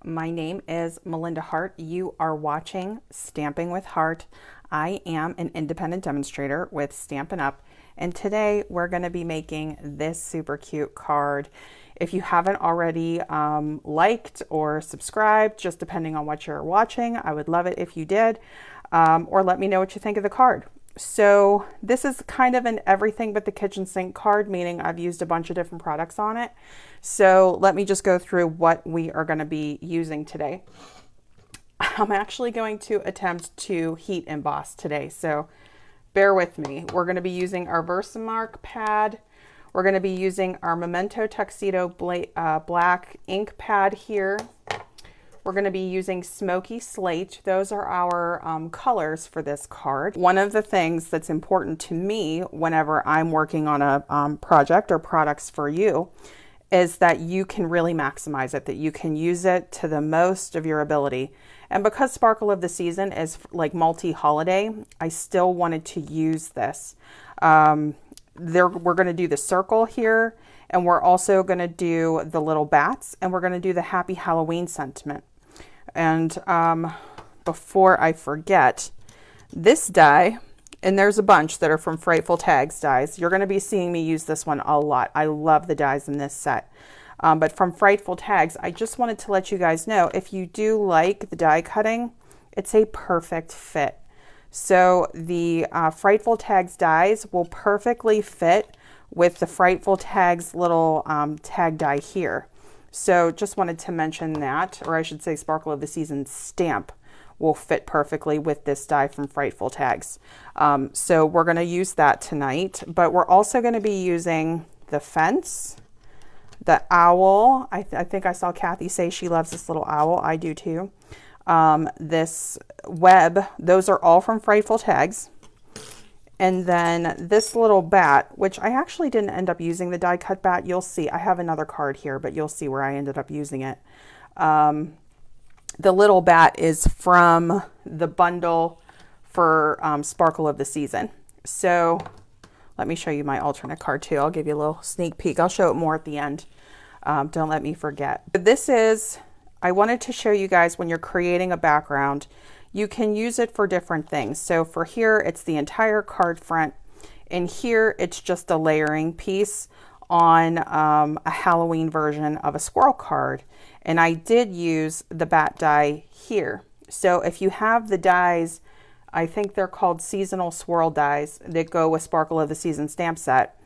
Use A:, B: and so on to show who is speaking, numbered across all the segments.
A: My name is Melinda Hart. You are watching Stamping with Hart. I am an independent demonstrator with Stampin' Up, and today we're going to be making this super cute card. If you haven't already liked or subscribed, just depending on what you're watching, I would love it if you did, or let me know what you think of the card. So this is kind of an everything but the kitchen sink card, meaning I've used a bunch of different products on it. So let me just go through what we are going to be using today. I'm actually going to attempt to heat emboss today, so bear with me. We're going to be using our Versamark pad. We're going to be using our Memento Tuxedo black ink pad here. We're going to be using Smoky Slate. Those are our colors for this card. One of the things that's important to me whenever I'm working on a project or products for you is that you can really maximize it, that you can use it to the most of your ability. And because Sparkle of the Season is like multi-holiday, I still wanted to use this. We're going to do the circle here, and we're also going to do the little bats, and we're going to do the Happy Halloween sentiment. And before I forget, this die, and there's a bunch that are from Frightful Tags Dies. You're going to be seeing me use this one a lot. I love the dies in this set. But from Frightful Tags, I just wanted to let you guys know, if you do like the die cutting, it's a perfect fit. So the Frightful Tags dies will perfectly fit with the Frightful Tags little tag die here. So just wanted to mention that, or I should say Sparkle of the Season stamp will fit perfectly with this die from Frightful Tags. So we're going to use that tonight, but we're also going to be using the fence, the owl. I think I saw Kathy say she loves this little owl. I do too. This web, those are all from Frightful Tags. And then this little bat, which I actually didn't end up using the die cut bat. You'll see, I have another card here, but you'll see where I ended up using it. The little bat is from the bundle for Sparkle of the Season. So let me show you my alternate card too. I'll give you a little sneak peek. I'll show it more at the end. Don't let me forget. But this is, I wanted to show you guys when you're creating a background, you can use it for different things. So for here, it's the entire card front. And here, it's just a layering piece on a Halloween version of a squirrel card. And I did use the bat die here. So if you have the dies, I think they're called seasonal swirl dies that go with Sparkle of the Season stamp set.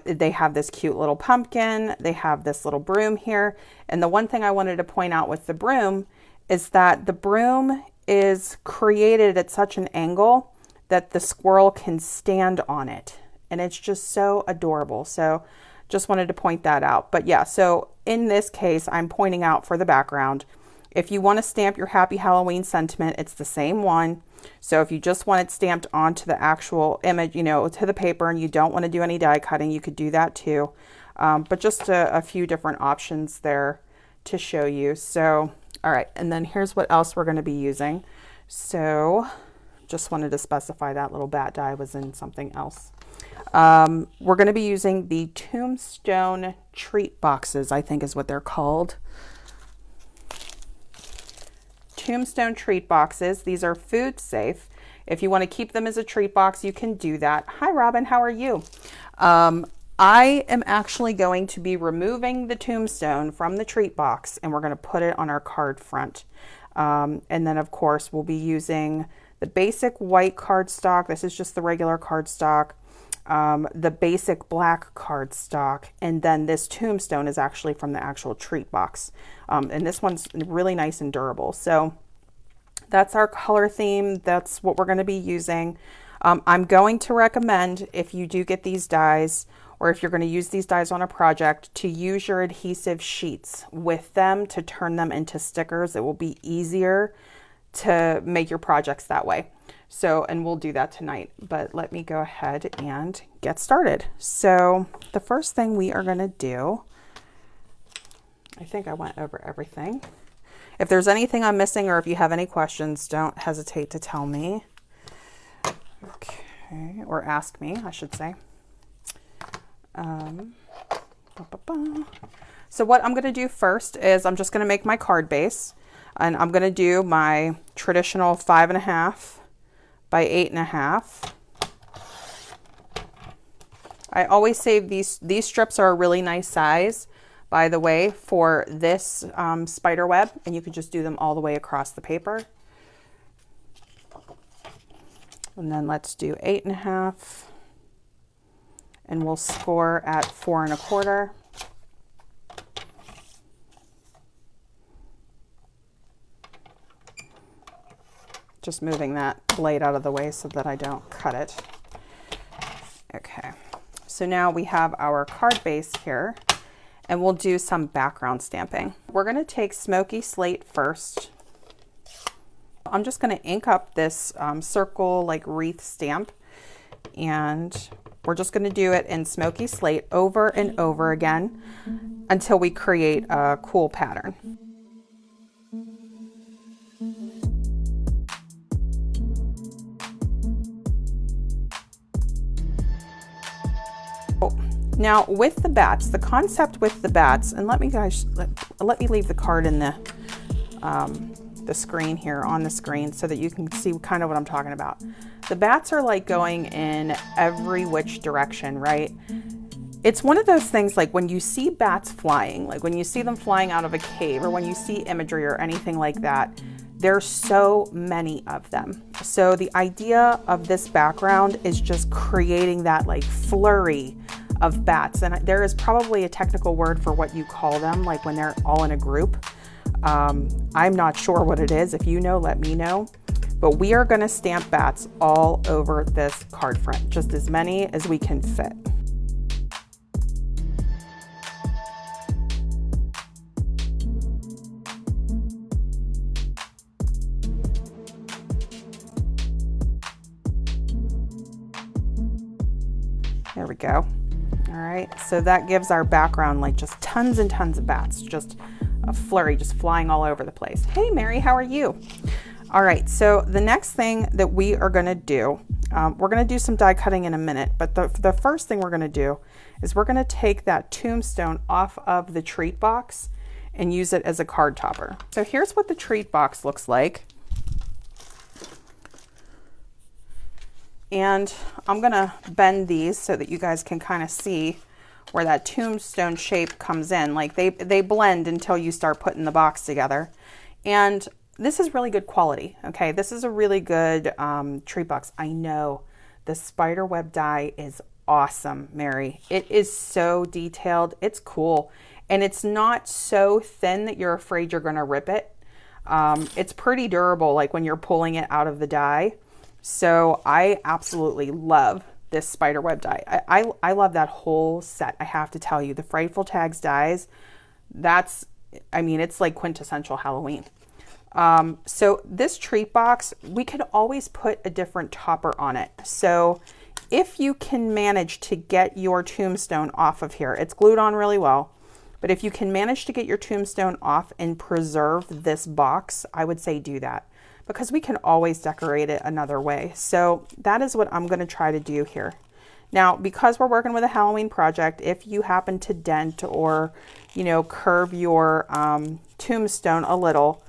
A: They have this cute little pumpkin. They have this little broom here. And the one thing I wanted to point out with the broom is that the broom is created at such an angle that the squirrel can stand on it. And it's just so adorable. So just wanted to point that out. But yeah, so in this case, I'm pointing out for the background, if you want to stamp your Happy Halloween sentiment, it's the same one. So if you just want it stamped onto the actual image, you know, to the paper, and you don't want to do any die cutting, you could do that too. But just a few different options there to show you. So, all right. And then here's what else we're going to be using. So just wanted to specify that little bat die was in something else. We're going to be using the Tombstone Treat Boxes, I think is what they're called. Tombstone Treat Boxes. These are food safe. If you want to keep them as a treat box, you can do that. Hi, Robin. How are you? I am actually going to be removing the tombstone from the treat box, and we're going to put it on our card front. And then, of course, we'll be using the basic white cardstock. This is just the regular cardstock. The basic black cardstock, and then this tombstone is actually from the actual treat box. And this one's really nice and durable. So that's our color theme. That's what we're going to be using. I'm going to recommend, if you do get these dies, or if you're going to use these dies on a project, to use your adhesive sheets with them to turn them into stickers. It will be easier to make your projects that way. So, and we'll do that tonight, but let me go ahead and get started. So the first thing we are going to do, I think I went over everything. If there's anything I'm missing, or if you have any questions, don't hesitate to tell me. Okay, or ask me, I should say. So what I'm going to do first is I'm just going to make my card base, and I'm going to do my traditional 5.5 by 8.5. I always save these strips are a really nice size, by the way, for this spider web, and you can just do them all the way across the paper. And then let's do 8.5, and we'll score at 4.25. Just moving that blade out of the way so that I don't cut it. Okay, so now we have our card base here, and we'll do some background stamping. We're going to take Smoky Slate first. I'm just going to ink up this circle like wreath stamp, and we're just going to do it in Smoky Slate over and over again until we create a cool pattern. Now with the bats, the concept with the bats, and let me leave the card in the screen here, on the screen, so that you can see kind of what I'm talking about. The bats are like going in every which direction, right? It's one of those things, like when you see bats flying, like when you see them flying out of a cave, or when you see imagery or anything like that, there's so many of them. So the idea of this background is just creating that like flurry of bats. And there is probably a technical word for what you call them, like when they're all in a group. I'm not sure what it is. If you know, let me know. But we are going to stamp bats all over this card front, just as many as we can fit. There we go. All right, so that gives our background like just tons and tons of bats, just a flurry, just flying all over the place. Hey Mary, how are you? All right, so the next thing that we are gonna do, we're gonna do some die cutting in a minute, but the first thing we're gonna do is we're gonna take that tombstone off of the treat box and use it as a card topper. So here's what the treat box looks like. And I'm gonna bend these so that you guys can kind of see where that tombstone shape comes in. Like they blend until you start putting the box together. And this is really good quality, okay? This is a really good treat box. I know the spider web die is awesome, Mary. It is so detailed, it's cool. And it's not so thin that you're afraid you're gonna rip it. It's pretty durable, like when you're pulling it out of the die. So I absolutely love this spider web die. I love that whole set. I have to tell you, the Frightful Tags Dies, I mean, it's like quintessential Halloween. So this treat box, we could always put a different topper on it. So if you can manage to get your tombstone off of here, it's glued on really well, but if you can manage to get your tombstone off and preserve this box, I would say do that, because we can always decorate it another way. So that is what I'm gonna try to do here. Now, because we're working with a Halloween project, if you happen to dent or, you know, curve your tombstone a little,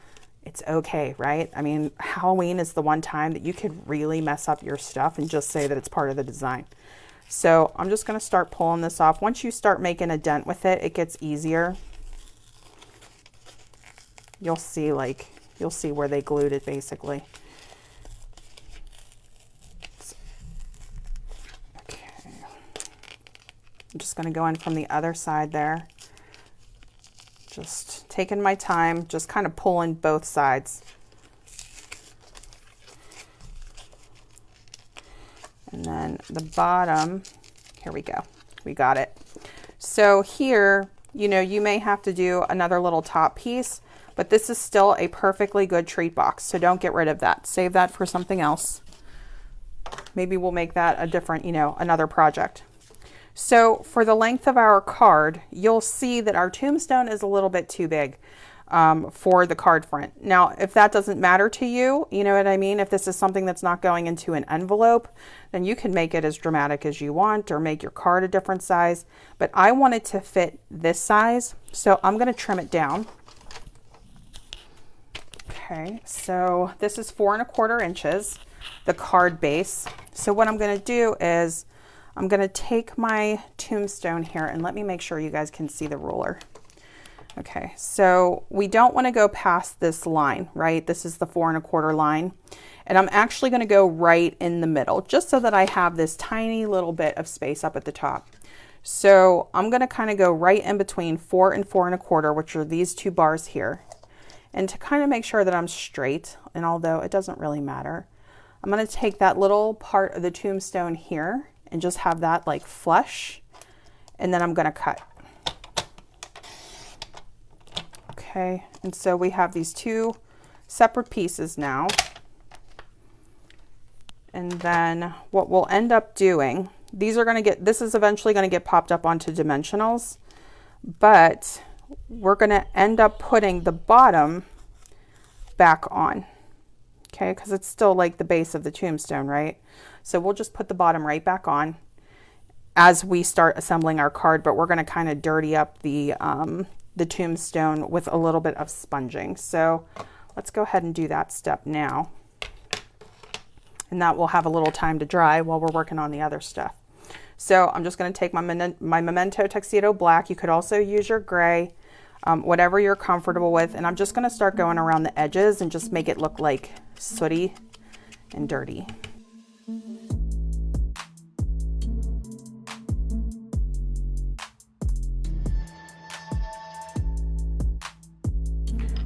A: it's okay, right? I mean, Halloween is the one time that you could really mess up your stuff and just say that it's part of the design. So I'm just gonna start pulling this off. Once you start making a dent with it, it gets easier. You'll see where they glued it basically. Okay. I'm just gonna go in from the other side there. Just taking my time, just kind of pulling both sides. And then the bottom, here we go, we got it. So here, you know, you may have to do another little top piece, but this is still a perfectly good treat box, so don't get rid of that. Save that for something else. Maybe we'll make that a different, you know, another project. So for the length of our card, you'll see that our tombstone is a little bit too big. for the card front. Now, if that doesn't matter to you, you know what I mean? If this is something that's not going into an envelope, then you can make it as dramatic as you want or make your card a different size. But I want it to fit this size, so I'm going to trim it down. Okay, so this is 4 1/4 inches, the card base. So what I'm going to do is I'm going to take my tombstone here, and let me make sure you guys can see the ruler. Okay, so we don't want to go past this line, right? This is the 4 1/4 line. And I'm actually going to go right in the middle, just so that I have this tiny little bit of space up at the top. So I'm going to kind of go right in between 4 and 4 1/4, which are these 2 bars here. And to kind of make sure that I'm straight, and although it doesn't really matter, I'm going to take that little part of the tombstone here and just have that like flush, and then I'm going to cut. Okay, and so we have these 2 separate pieces now. And then what we'll end up doing, these are going to get, this is eventually going to get popped up onto dimensionals, but we're going to end up putting the bottom back on. Okay, because it's still like the base of the tombstone, right? So we'll just put the bottom right back on as we start assembling our card, but we're going to kind of dirty up the tombstone with a little bit of sponging. So let's go ahead and do that step now. And that will have a little time to dry while we're working on the other stuff. So I'm just going to take my Memento Tuxedo Black. You could also use your gray, whatever you're comfortable with. And I'm just going to start going around the edges and just make it look like sooty and dirty.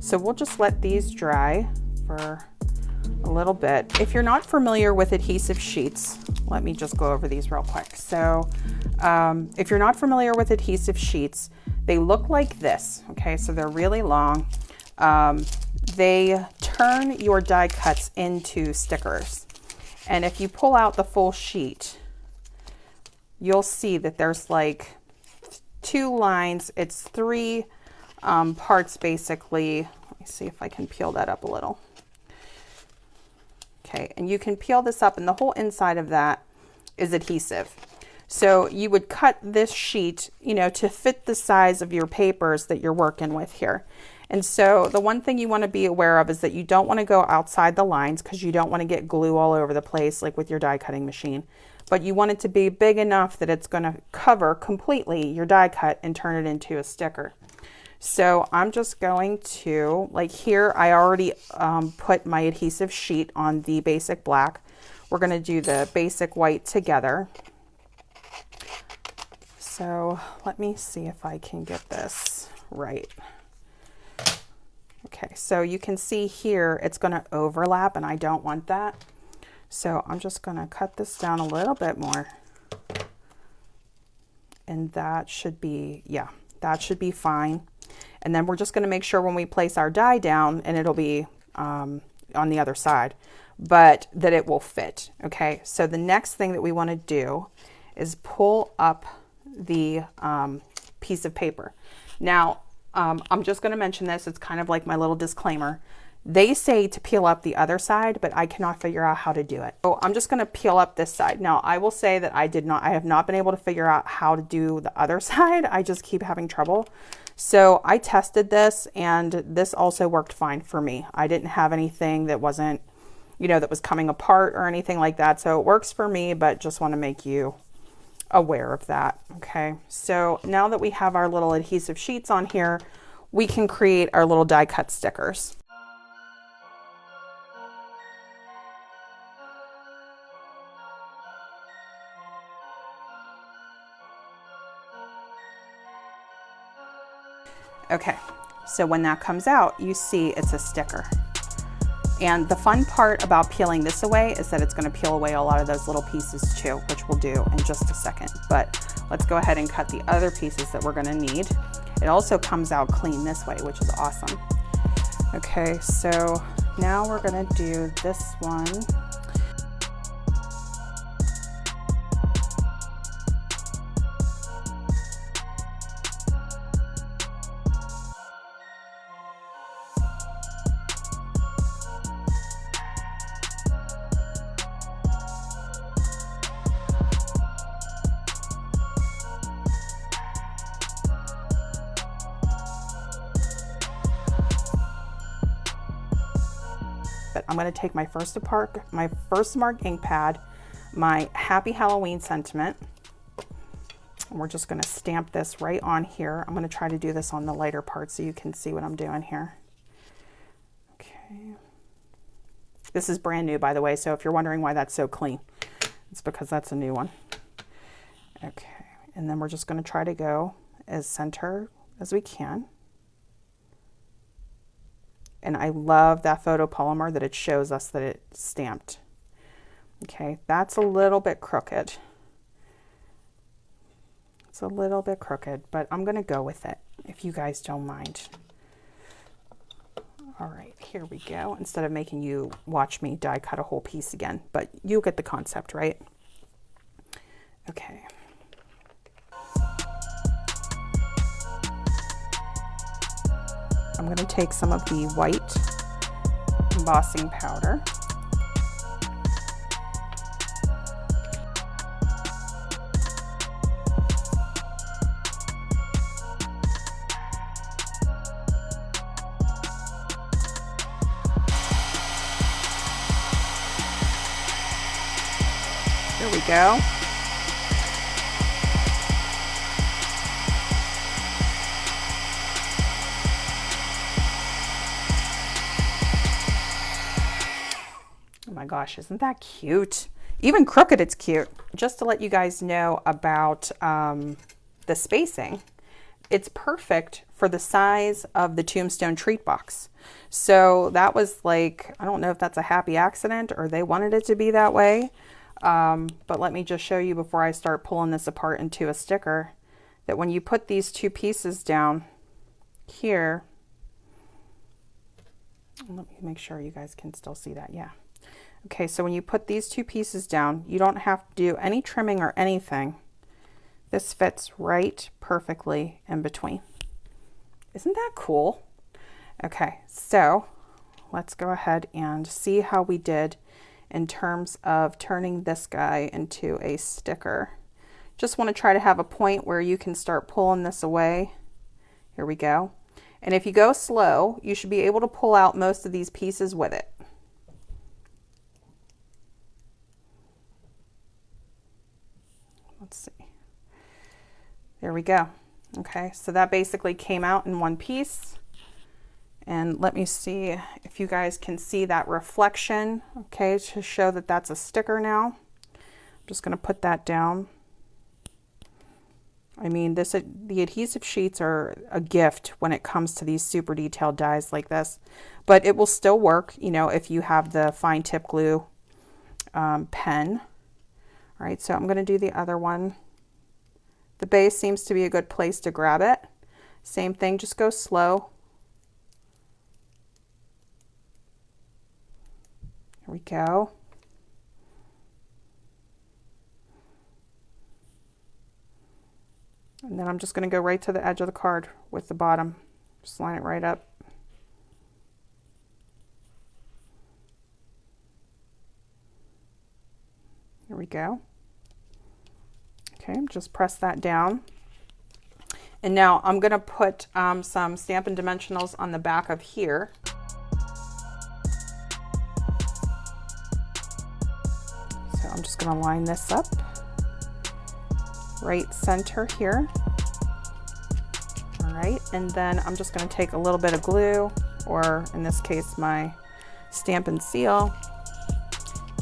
A: So we'll just let these dry for a little bit. If you're not familiar with adhesive sheets, let me just go over these real quick. So if you're not familiar with adhesive sheets, they look like this. Okay, so they're really long. They turn your die cuts into stickers. And if you pull out the full sheet, you'll see that there's like 2 lines. It's 3 parts basically. Let me see if I can peel that up a little. Okay, and you can peel this up, and the whole inside of that is adhesive. So you would cut this sheet, you know, to fit the size of your papers that you're working with here. And so the one thing you want to be aware of is that you don't want to go outside the lines, because you don't want to get glue all over the place like with your die cutting machine. But you want it to be big enough that it's going to cover completely your die cut and turn it into a sticker. So I'm just going to, like here, I already put my adhesive sheet on the basic black. We're going to do the basic white together. So let me see if I can get this right. Okay, so you can see here it's going to overlap, and I don't want that. So I'm just going to cut this down a little bit more. And that should be, yeah, that should be fine. And then we're just going to make sure when we place our die down, and it'll be on the other side, but that it will fit. Okay, so the next thing that we want to do is pull up the piece of paper. Now, I'm just going to mention this. It's kind of like my little disclaimer. They say to peel up the other side, but I cannot figure out how to do it. So I'm just going to peel up this side. Now, I will say that I have not been able to figure out how to do the other side. I just keep having trouble. So I tested this, and this also worked fine for me. I didn't have anything that wasn't, you know, that was coming apart or anything like that. So it works for me, but just want to make you aware of that. Okay, so now that we have our little adhesive sheets on here, we can create our little die cut stickers. Okay, so when that comes out, you see it's a sticker. And the fun part about peeling this away is that it's going to peel away a lot of those little pieces too, which we'll do in just a second. But let's go ahead and cut the other pieces that we're going to need. It also comes out clean this way, which is awesome. Okay, so now we're going to do this one. But I'm going to take my first mark ink pad, my Happy Halloween sentiment, and we're just going to stamp this right on here. I'm going to try to do this on the lighter part so you can see what I'm doing here. Okay. This is brand new, by the way, so if you're wondering why that's so clean, it's because that's a new one. Okay, and then we're just going to try to go as center as we can. And I love that photopolymer that it shows us that it's stamped. Okay, that's a little bit crooked. It's a little bit crooked, but I'm going to go with it if you guys don't mind. All right, here we go. Instead of making you watch me die cut a whole piece again, but you get the concept, right? Okay. I'm going to take some of the white embossing powder. There we go. Oh my gosh, isn't that cute? Even crooked, it's cute. Just to let you guys know about the spacing, it's perfect for the size of the Tombstone Treat Box. So that was like, I don't know if that's a happy accident or they wanted it to be that way. But let me just show you before I start pulling this apart into a sticker that when you put these two pieces down here, let me make sure you guys can still see that. Yeah. Okay, so when you put these two pieces down, you don't have to do any trimming or anything. This fits right perfectly in between. Isn't that cool? Okay, so let's go ahead and see how we did in terms of turning this guy into a sticker. Just want to try to have a point where you can start pulling this away. Here we go. And if you go slow, you should be able to pull out most of these pieces with it. Let's see. There we go. Okay, so that basically came out in one piece. And let me see if you guys can see that reflection, okay, to show that that's a sticker now. I'm just going to put that down. I mean, the adhesive sheets are a gift when it comes to these super detailed dies like this, but it will still work, you know, if you have the fine tip glue pen. All right, so I'm going to do the other one. The base seems to be a good place to grab it. Same thing, just go slow. Here we go. And then I'm just going to go right to the edge of the card with the bottom. Just line it right up. Here we go. Okay, just press that down. And now I'm going to put some Stampin' Dimensionals on the back of here. So I'm just going to line this up right center here. All right, and then I'm just going to take a little bit of glue, or in this case my Stampin' Seal,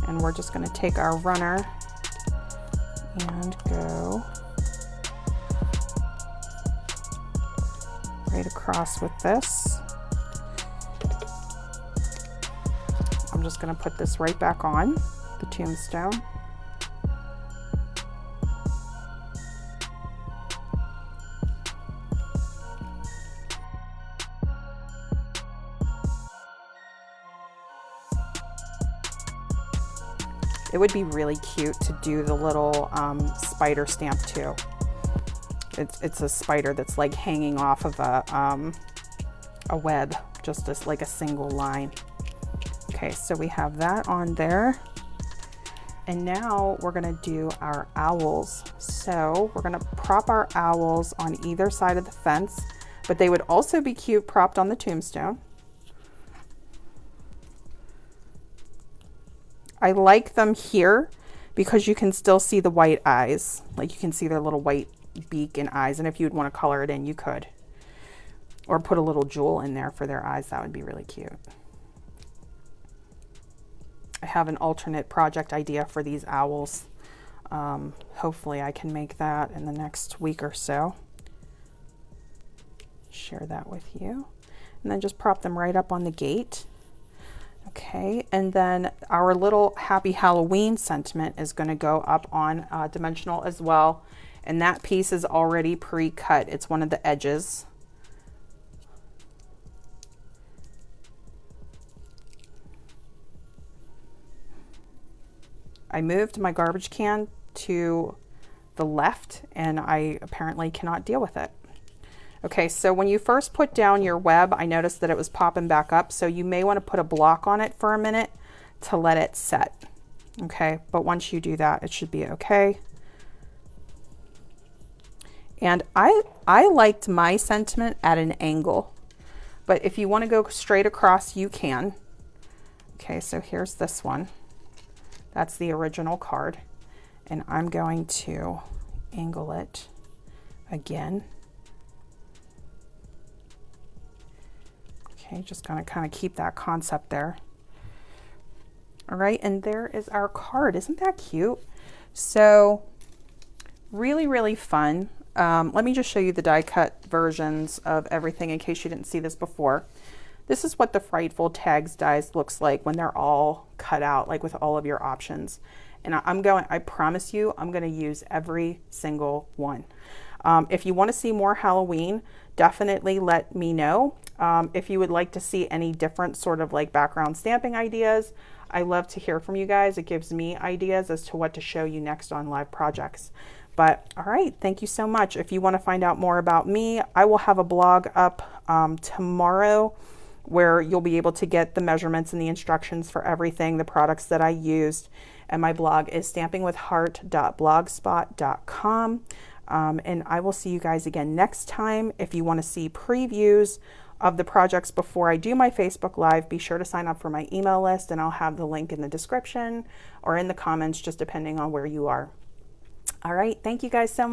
A: and we're just going to take our runner and go right across with this. I'm just going to put this right back on the tombstone. It would be really cute to do the little spider stamp too. It's a spider that's like hanging off of a web, just as like a single line. Okay, so we have that on there. And now we're gonna do our owls. So we're gonna prop our owls on either side of the fence, but they would also be cute propped on the tombstone. I like them here because you can still see the white eyes. Like you can see their little white beak and eyes. And if you'd want to color it in, you could. Or put a little jewel in there for their eyes. That would be really cute. I have an alternate project idea for these owls. Hopefully I can make that in the next week or so. Share that with you. And then just prop them right up on the gate. Okay, and then our little Happy Halloween sentiment is going to go up on dimensional as well. And that piece is already pre-cut. It's one of the edges. I moved my garbage can to the left and I apparently cannot deal with it. Okay, so when you first put down your web, I noticed that it was popping back up. So you may want to put a block on it for a minute to let it set. Okay, but once you do that, it should be okay. And I liked my sentiment at an angle, but if you want to go straight across, you can. Okay, so here's this one. That's the original card. And I'm going to angle it again. Okay, just gonna kind of keep that concept there. All right, and there is our card. Isn't that cute? So really, really fun. Let me just show you the die cut versions of everything in case you didn't see this before. This is what the Frightful Tags Dies looks like when they're all cut out, like with all of your options. And I promise you, I'm going to use every single one. If you want to see more Halloween, definitely let me know. If you would like to see any different sort of like background stamping ideas, I love to hear from you guys. It gives me ideas as to what to show you next on live projects. But all right, thank you so much. If you want to find out more about me, I will have a blog up tomorrow where you'll be able to get the measurements and the instructions for everything, the products that I used. And my blog is stampingwithheart.blogspot.com. And I will see you guys again next time. If you want to see previews of the projects before I do my Facebook Live, be sure to sign up for my email list, and I'll have the link in the description or in the comments, just depending on where you are. All right, thank you guys so much.